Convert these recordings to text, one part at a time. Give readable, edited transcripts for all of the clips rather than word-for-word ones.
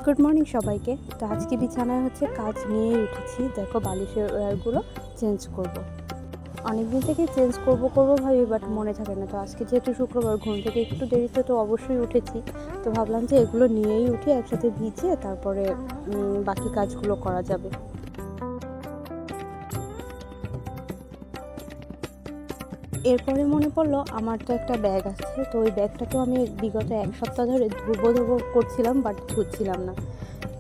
Good morning সবাইকে। তো আজকে বিছানায় কাজ নিয়েই উঠেছি। দেখো বালিশের ওয়্যারগুলো চেঞ্জ করব। অনেকদিন থেকে চেঞ্জ করব ভাবি, বাট মনে থাকে না। তো আজকে যেহেতু শুক্রবার, ঘুম থেকে একটু দেরিতে তো অবশ্যই উঠেছি। তো ভাবলাম যে এগুলো নিয়েই উঠি, একসাথে ভিজিয়ে তারপরে বাকি কাজগুলো করা যাবে। এরপরে মনে পড়লো আমার তো একটা ব্যাগ আছে, তো ওই ব্যাগটাকেও আমি বিগত এক সপ্তাহ ধরে ধুবো করছিলাম, বাট ধুচ্ছিলাম না।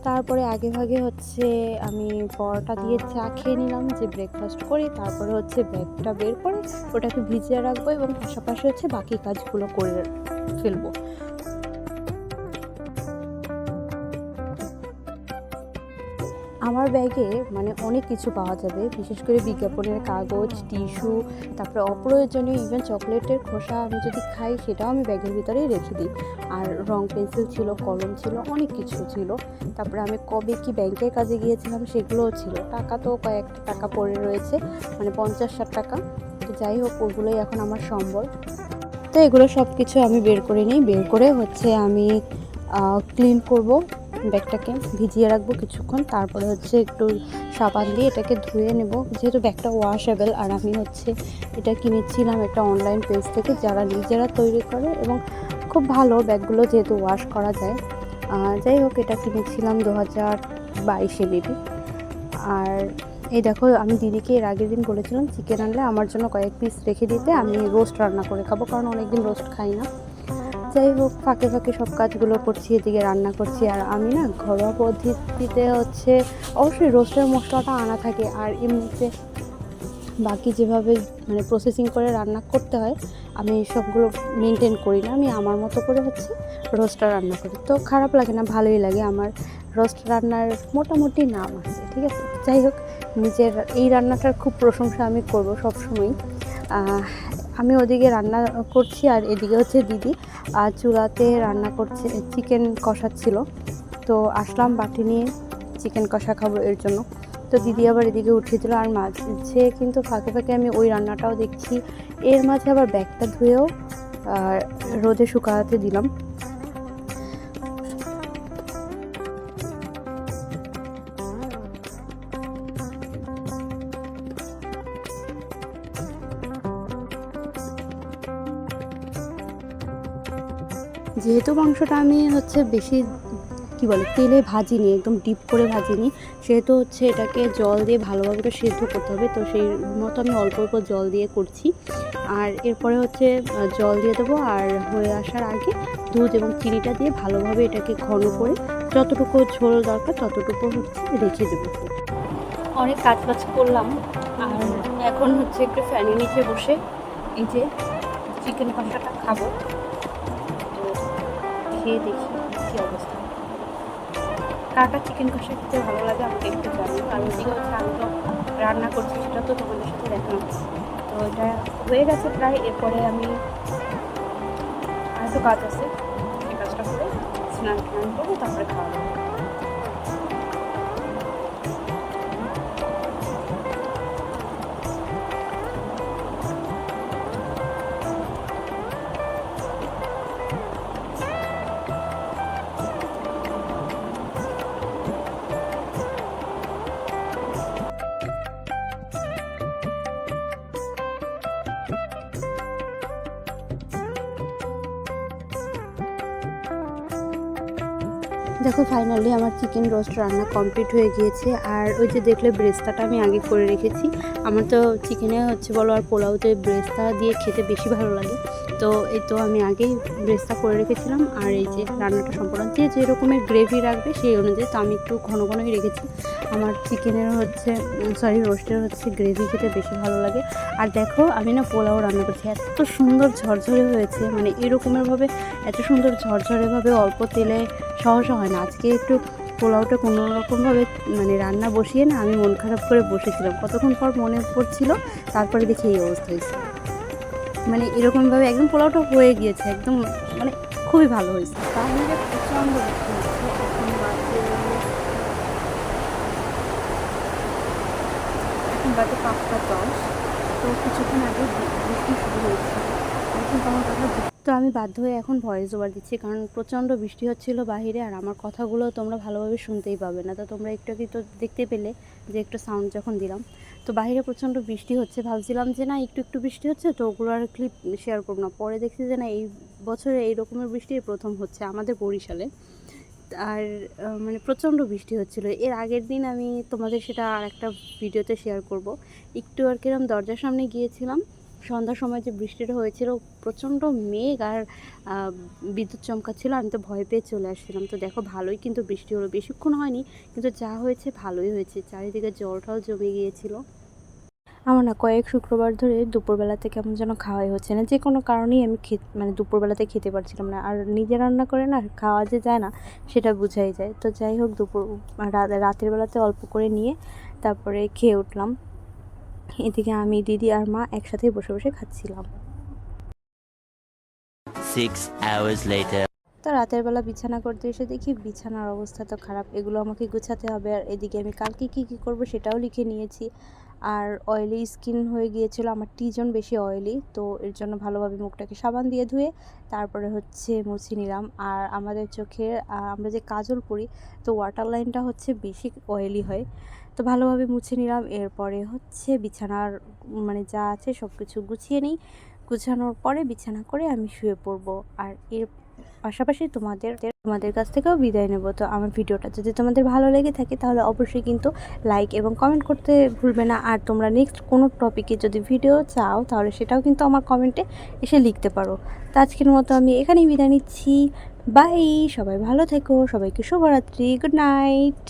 তারপরে আগে ভাগে আমি পরোটা দিয়ে চা খেয়ে নিলাম যে ব্রেকফাস্ট করি। তারপরে ব্যাগটা বের করে ওটাকে ভিজিয়ে রাখবো এবং পাশাপাশি বাকি কাজগুলো করে ফেলবো। আমার ব্যাগে অনেক কিছু পাওয়া যাবে, বিশেষ করে বিজ্ঞাপনের কাগজ, টিস্যু, তারপরে অপ্রয়োজনীয় ইভেন চকলেটের খোসা আমি যদি খাই সেটাও আমি ব্যাগের ভিতরেই রেখে দিই। আর রং পেন্সিল ছিল, কলম ছিল, অনেক কিছু ছিল। তারপরে আমি কবে কি ব্যাংকের কাজে গিয়েছিলাম সেগুলোও ছিল। টাকা তো কয়েকটা টাকা পড়ে রয়েছে, 50-60 টাকা। তো যাই হোক, ওগুলোই এখন আমার সম্বল। তো এগুলো সব কিছু আমি বের করে নিই। বের করে আমি ক্লিন করব, ব্যাগটাকে ভিজিয়ে রাখবো কিছুক্ষণ। তারপরে একটু সাবান দিয়ে এটাকে ধুয়ে নেব, যেহেতু ব্যাগটা ওয়াশেবল। আর আমি এটা কিনেছিলাম একটা অনলাইন পেজ থেকে, যারা নিজেরা তৈরি করে এবং খুব ভালো ব্যাগগুলো, যেহেতু ওয়াশ করা যায়। যাই হোক, এটা কিনেছিলাম 2022-এ বেবি। আর এই দেখো, আমি দিদিকে এর আগের দিন বলেছিলাম চিকেন আনলে আমার জন্য কয়েক পিস রেখে দিতে, আমি রোস্ট রান্না করে খাবো, কারণ অনেকদিন রোস্ট খাই না। যাই হোক, ফাঁকে ফাঁকে সব কাজগুলো করছি, এদিকে রান্না করছি। আর আমি না ঘরোয়া পদ্ধতিতে অবশ্যই রোস্টের মশলাটা আনা থাকে, আর এমনিতে বাকি যেভাবে প্রসেসিং করে রান্না করতে হয় আমি সবগুলো মেনটেন করি না। আমি আমার মতো করে রোস্টটা রান্না করি, তো খারাপ লাগে না, ভালোই লাগে। আমার রোস্ট রান্নার মোটামুটি নাম আছে, ঠিক আছে। যাই হোক, নিজের এই রান্নাটার খুব প্রশংসা আমি করব সবসময়। আমি ওদিকে রান্না করছি, আর এদিকে দিদি চুলাতে রান্না করছে, চিকেন কষাচ্ছিল। তো আসলাম বাটি নিয়ে, চিকেন কষা খাবো এর জন্য। তো দিদি আবার এদিকে উঠিয়ে দিল, আর মাঝে কিন্তু ফাঁকে ফাঁকে আমি ওই রান্নাটাও দেখছি। এর মাঝে আবার ব্যাগটা ধুয়েও রোদে শুকাতে দিলাম। যেহেতু মাংসটা আমি বেশি তেলে ভাজিনি, একদম ডিপ করে ভাজিনি, সেহেতু এটাকে জল দিয়ে ভালোভাবে এটা সেদ্ধ করতে হবে। তো সেই মতো আমি অল্প অল্প জল দিয়ে করছি। আর এরপরে জল দিয়ে দেবো, আর হয়ে আসার আগে দুধ এবং চিনিটা দিয়ে ভালোভাবে এটাকে ঘন করে যতটুকু ঝোল দরকার ততটুকু রেখে দেবো। অনেক কাজ করলাম, আর এখন একটু ফ্যানের নিচে বসে এই যে চিকেন কষাটা খাবো। তো খেয়ে দেখি কী অবস্থা। কাটা চিকেন কষা খেতে ভালো লাগে আমাকে একটু জানি। আর ওদিকে আমি তো রান্না করছি, সেটা তো তোমাদের সাথে দেখানো। তো এটা হয়ে গেছে প্রায়। এরপরে আমি আরেকটু কাজ আছে, সেই কাজটা করে স্নান করবো, তারপরে খাওয়া দাওয়া। দেখো, ফাইনালি আমার চিকেন রোস্ট রান্না কমপ্লিট হয়ে গিয়েছে। আর ওই যে দেখলে ব্রেস্তাটা আমি আগে করে রেখেছি। আমার তো চিকেনে বলো আর পোলাওতে ব্রেস্তা দিয়ে খেতে বেশি ভালো লাগে। তো এই তো আমি আগেই ব্রেস্তা করে রেখেছিলাম। আর এই যে রান্নাটা সম্পূর্ণ যে রকমের গ্রেভি রাখবে সেই অনুযায়ী, তো আমি একটু ঘন ঘনই রেখেছি। আমার চিকেনের রোস্টের গ্রেভি খেতে বেশি ভালো লাগে। আর দেখো, আমি না পোলাও রান্না করছি, এত সুন্দর ঝরঝরে হয়েছে। এরকমেরভাবে এত সুন্দর ঝরঝরেভাবে অল্প তেলে সহজা হয় না। আজকে একটু পোলাওটা কোনো রকমভাবে রান্না বসিয়ে না আমি মন খারাপ করে বসেছিলাম। কতক্ষণ পর মনে পড়ছিল, তারপরে দেখি এই অবস্থা হয়েছে। এরকমভাবে একদম পোলাওটা হয়ে গিয়েছে, একদম খুবই ভালো হয়েছে। তাহলে প্রচণ্ড এখন বাজে 5টা 10। তো কিছুক্ষণ আগে বৃষ্টি শুরু হয়েছে, এখন আমার কথা তো আমি বাধ্য হয়ে এখন ভয়েস ওভার দিচ্ছি, কারণ প্রচণ্ড বৃষ্টি হচ্ছিল বাহিরে, আর আমার কথাগুলো তোমরা ভালোভাবে শুনতেই পাবে না। তো তোমরা একটু আগে তো দেখতে পেলে যে একটু সাউন্ড যখন দিলাম। তো বাইরে প্রচণ্ড বৃষ্টি হচ্ছে, ভাবছিলাম যে না একটু একটু বৃষ্টি হচ্ছে তো ওগুলো আর ক্লিপ শেয়ার করবো না। পরে দেখছি যে না এই বছরে এই রকমের বৃষ্টি প্রথম হচ্ছে আমাদের বরিশালে। আর মানে প্রচণ্ড বৃষ্টি হচ্ছিলো। এর আগের দিন আমি তোমাদের সেটা আর একটা ভিডিওতে শেয়ার করব। একটু আর কিরম দরজার সামনে গিয়েছিলাম সন্ধ্যার সময়, যে বৃষ্টিটা হয়েছিল, প্রচণ্ড মেঘ আর বিদ্যুৎ চমকাচ্ছিল। আমি তো ভয় পেয়ে চলে আসছিলাম। তো দেখো ভালোই কিন্তু বৃষ্টি হলো, বেশিক্ষণ হয়নি কিন্তু যা হয়েছে ভালোই হয়েছে। চারিদিকে জলটাও জমে গিয়েছিল। আমার না কয়েক শুক্রবার ধরে দুপুরবেলাতে কেমন যেন খাওয়াই হচ্ছে না, যে কোনো কারণেই আমি মানে দুপুরবেলাতে খেতে পারছিলাম না। আর নিজে রান্না করে না খাওয়া যে যায় না সেটা বোঝাই যায়। তো যাই হোক রাতের বেলাতে অল্প করে নিয়ে তারপরে খেয়ে উঠলাম। এদিকে আমি, দিদি আর মা একসাথে বসে বসে খাচ্ছিলাম। 6 hours later. তো রাতের বেলা বিছানা করতে এসে দেখি বিছানার অবস্থা তো খারাপ, এগুলো আমাকে গুছাতে হবে। আর এদিকে আমি কালকে কী কী করবো সেটাও লিখে নিয়েছি। আর অয়েলি স্কিন হয়ে গিয়েছিল আমার, টিজন বেশি অয়েলি, তো এর জন্য ভালোভাবে মুখটাকে সাবান দিয়ে ধুয়ে তারপরে হচ্ছে মুছে নিলাম। আর আমাদের চোখের আমরা যে কাজল পরি, তো ওয়াটার লাইনটা হচ্ছে বেশি অয়েলি হয়, তো ভালোভাবে মুছে নিলাম। এরপরে হচ্ছে বিছানার মানে যা আছে সব কিছু গুছিয়ে নিই। গুছানোর পরে বিছানা করে আমি শুয়ে পড়বো। আর এর পাশাপাশি তোমাদের কাছ থেকেও বিদায় নেব। তো আমার ভিডিওটা যদি তোমাদের ভালো লেগে থাকে তাহলে অবশ্যই কিন্তু লাইক এবং কমেন্ট করতে ভুলবে না। আর তোমরা নেক্সট কোনো টপিকে যদি ভিডিও চাও তাহলে সেটাও কিন্তু আমার কমেন্টে এসে লিখতে পারো। তো আজকের মতো আমি এখানেই বিদায় নিচ্ছি। বাই, সবাই ভালো থেকো, সবাইকে শুভরাত্রি, গুড নাইট।